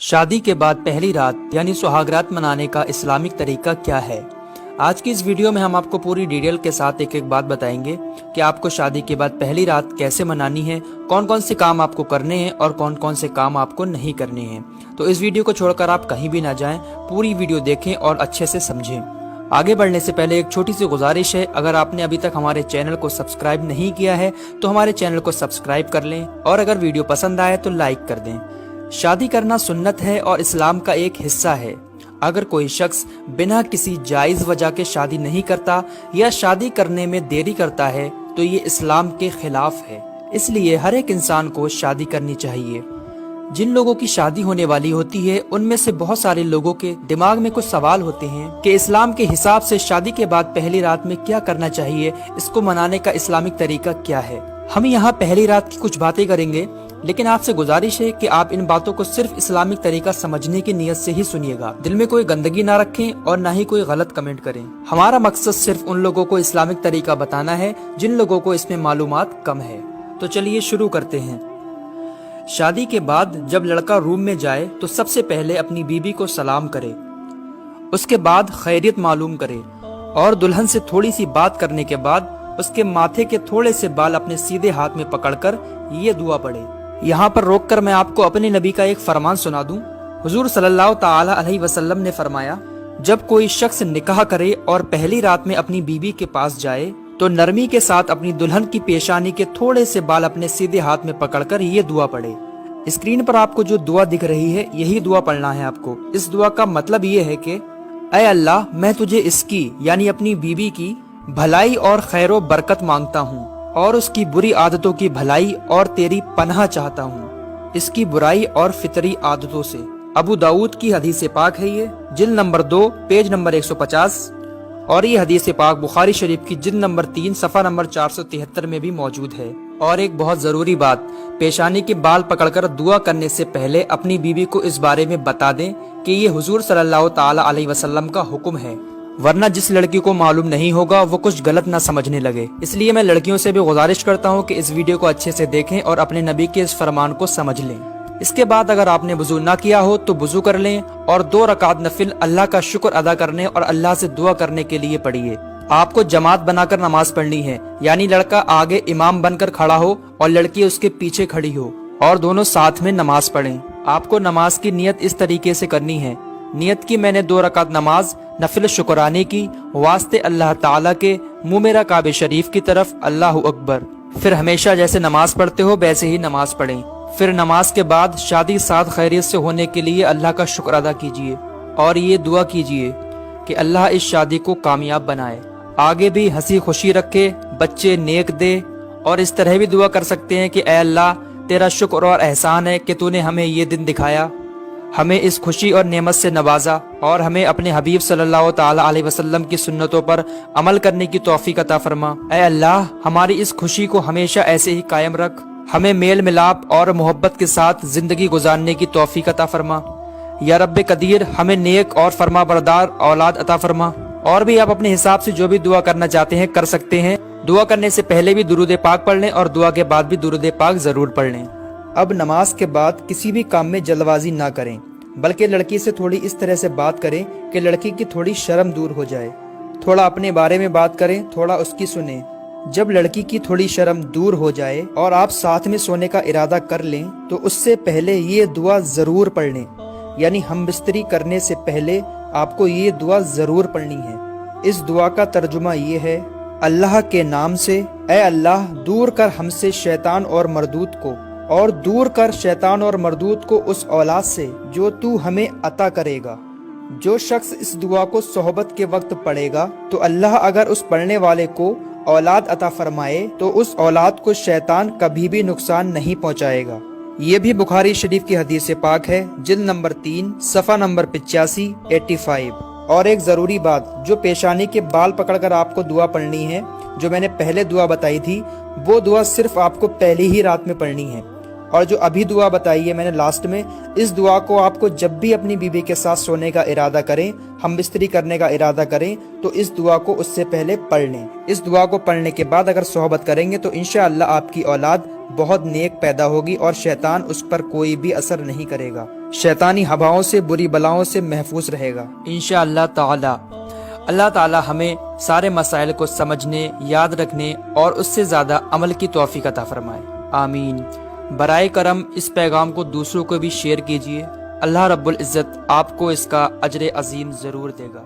शादी के बाद पहली रात यानी सुहागरात मनाने का इस्लामिक तरीका क्या है। आज की इस वीडियो में हम आपको पूरी डिटेल के साथ एक एक बात बताएंगे कि आपको शादी के बाद पहली रात कैसे मनानी है, कौन कौन से काम आपको करने हैं और कौन कौन से काम आपको नहीं करने हैं। तो इस वीडियो को छोड़कर आप कहीं भी ना जाएं, पूरी वीडियो देखें और अच्छे से समझें। आगे बढ़ने से पहले एक छोटी सी गुजारिश है, अगर आपने अभी तक हमारे चैनल को सब्सक्राइब नहीं किया है तो हमारे चैनल को सब्सक्राइब कर लें और अगर वीडियो पसंद आए तो लाइक कर दें। शादी करना सुन्नत है और इस्लाम का एक हिस्सा है। अगर कोई शख्स बिना किसी जायज वजह के शादी नहीं करता या शादी करने में देरी करता है तो ये इस्लाम के खिलाफ है। इसलिए हर एक इंसान को शादी करनी चाहिए। जिन लोगों की शादी होने वाली होती है उनमें से बहुत सारे लोगों के दिमाग में कुछ सवाल होते हैं कि इस्लाम के हिसाब से शादी के बाद पहली रात में क्या करना चाहिए, इसको मनाने का इस्लामिक तरीका क्या है। हम यहाँ पहली रात की कुछ बातें करेंगे, लेकिन आपसे गुजारिश है कि आप इन बातों को सिर्फ इस्लामिक तरीका समझने की नियत से ही सुनिएगा। दिल में कोई गंदगी ना रखें और ना ही कोई गलत कमेंट करें। हमारा मकसद सिर्फ उन लोगों को इस्लामिक तरीका बताना है जिन लोगों को इसमें मालूमात कम है। तो चलिए शुरू करते हैं। शादी के बाद जब लड़का रूम में जाए तो सबसे पहले अपनी बीबी को सलाम करे, उसके बाद खैरियत मालूम करे और दुल्हन से थोड़ी सी बात करने के बाद उसके माथे के थोड़े से बाल अपने सीधे हाथ में पकड़कर ये दुआ पढ़े। यहाँ पर रोककर मैं आपको अपने नबी का एक फरमान सुना दूं। हुजूर सल्लल्लाहु ताला अलैहि वसल्लम ने फरमाया, जब कोई शख्स निकाह करे और पहली रात में अपनी बीबी के पास जाए तो नरमी के साथ अपनी दुल्हन की पेशानी के थोड़े से बाल अपने सीधे हाथ में पकड़कर ये दुआ पढ़े। स्क्रीन पर आपको जो दुआ दिख रही है यही दुआ पढ़ना है आपको। इस दुआ का मतलब ये है कि ऐ अल्लाह, मैं तुझे इसकी यानी अपनी बीबी की भलाई और खैरो बरकत मांगता हूँ और उसकी बुरी आदतों की भलाई और तेरी पनाह चाहता हूँ, इसकी बुराई और फितरी आदतों से। अबू दाऊद की हदीस पाक है ये, जिल्द नंबर 2 पेज नंबर 150, और ये हदीस पाक बुखारी शरीफ की जिल्द नंबर 3 सफ़ा नंबर 473 में भी मौजूद है। और एक बहुत जरूरी बात, पेशानी के बाल पकड़कर दुआ करने से पहले अपनी बीवी को इस बारे में बता दें कि ये हुजूर सल्लल्लाहु ताला अलैहि वसल्लम का हुक्म है, वरना जिस लड़की को मालूम नहीं होगा वो कुछ गलत ना समझने लगे। इसलिए मैं लड़कियों से भी गुजारिश करता हूँ कि इस वीडियो को अच्छे से देखें और अपने नबी के इस फरमान को समझ लें। इसके बाद अगर आपने वुजू ना किया हो तो वुजू कर लें और 2 रकात नफिल अल्लाह का शुक्र अदा करने और अल्लाह से दुआ करने के लिए पढ़िए। आपको जमात बनाकर नमाज पढ़नी है, यानी लड़का आगे इमाम बनकर खड़ा हो और लड़की उसके पीछे खड़ी हो और दोनों साथ में नमाज पढ़ें। आपको नमाज की नियत इस तरीके से करनी है। नियत की मैंने 2 रकात नमाज नफिल शुक्राने की वास्ते अल्लाह ताला के, मुँह मेरा काबे शरीफ की तरफ, अल्लाहु अकबर। फिर हमेशा जैसे नमाज पढ़ते हो वैसे ही नमाज पढ़ें। फिर नमाज के बाद शादी साथ खैरियत से होने के लिए अल्लाह का शुक्र अदा कीजिए और ये दुआ कीजिए कि अल्लाह इस शादी को कामयाब बनाए, आगे भी हंसी खुशी रखे, बच्चे नेक दे। और इस तरह भी दुआ कर सकते हैं कि ऐ अल्लाह, तेरा शुक्र और एहसान है कि तूने हमें ये दिन दिखाया, हमें इस खुशी और नेमत से नवाजा और हमें अपने हबीब सल्लल्लाहु ताला अलैहि वसल्लम की सुन्नतों पर अमल करने की तौफीक अता फरमा। ऐ अल्लाह, हमारी इस खुशी को हमेशा ऐसे ही कायम रख, हमें मेल मिलाप और मोहब्बत के साथ जिंदगी गुजारने की तौफीक अता फरमा। या रब्बे कदीर, हमें नेक और फरमा बरदार औलाद अता फरमा। और भी आप अपने हिसाब से जो भी दुआ करना चाहते हैं कर सकते हैं। दुआ करने से पहले भी दुरूद पाक पढ़ लें और दुआ के बाद भी दुरूद पाक जरूर पढ़ लें। अब नमाज के बाद किसी भी काम में जल्दबाजी ना करें, बल्कि लड़की से थोड़ी इस तरह से बात करें कि लड़की की थोड़ी शर्म दूर हो जाए। थोड़ा अपने बारे में बात करें, थोड़ा उसकी सुने। जब लड़की की थोड़ी शर्म दूर हो जाए और आप साथ में सोने का इरादा कर लें तो उससे पहले ये दुआ जरूर पढ़ लें, यानी हम बिस्तरी करने से पहले आपको ये दुआ जरूर पढ़नी है। इस दुआ का तर्जुमा ये है, अल्लाह के नाम से, ऐ अल्लाह, दूर कर हमसे शैतान और मरदूत को, और दूर कर शैतान और मरदूत को उस औलाद से जो तू हमें अता करेगा। जो शख्स इस दुआ को सोहबत के वक्त पढ़ेगा तो अल्लाह अगर उस पढ़ने वाले को औलाद अता फरमाए तो उस औलाद को शैतान कभी भी नुकसान नहीं पहुंचाएगा। ये भी बुखारी शरीफ की हदीस पाक है, जिल्द नंबर 3 सफ़ा नंबर 85 और एक जरूरी बात, जो पेशानी के बाल पकड़कर आपको दुआ पढ़नी है, जो मैंने पहले दुआ बताई थी, वो दुआ सिर्फ आपको पहली ही रात में पढ़नी है। और जो अभी दुआ बताई है मैंने लास्ट में, इस दुआ को आपको जब भी अपनी बीवी के साथ सोने का इरादा करें, हम बिस्तरी करने का इरादा करें, तो इस दुआ को उससे पहले पढ़ लें। इस दुआ को पढ़ने के बाद अगर सोहबत करेंगे तो इंशाअल्लाह आपकी औलाद बहुत नेक पैदा होगी और शैतान उस पर कोई भी असर नहीं करेगा। शैतानी हवाओं से, बुरी बलाओं से महफूज रहेगा इंशाअल्लाह ताला। अल्लाह ताला हमें सारे मसाइल को समझने, याद रखने और उससे ज़्यादा अमल की तौफीक अता फरमाए, आमीन। बराए करम इस पैगाम को दूसरों को भी शेयर कीजिए। अल्लाह रब्बुल इज़्ज़त आपको इसका अजर अजीम ज़रूर देगा।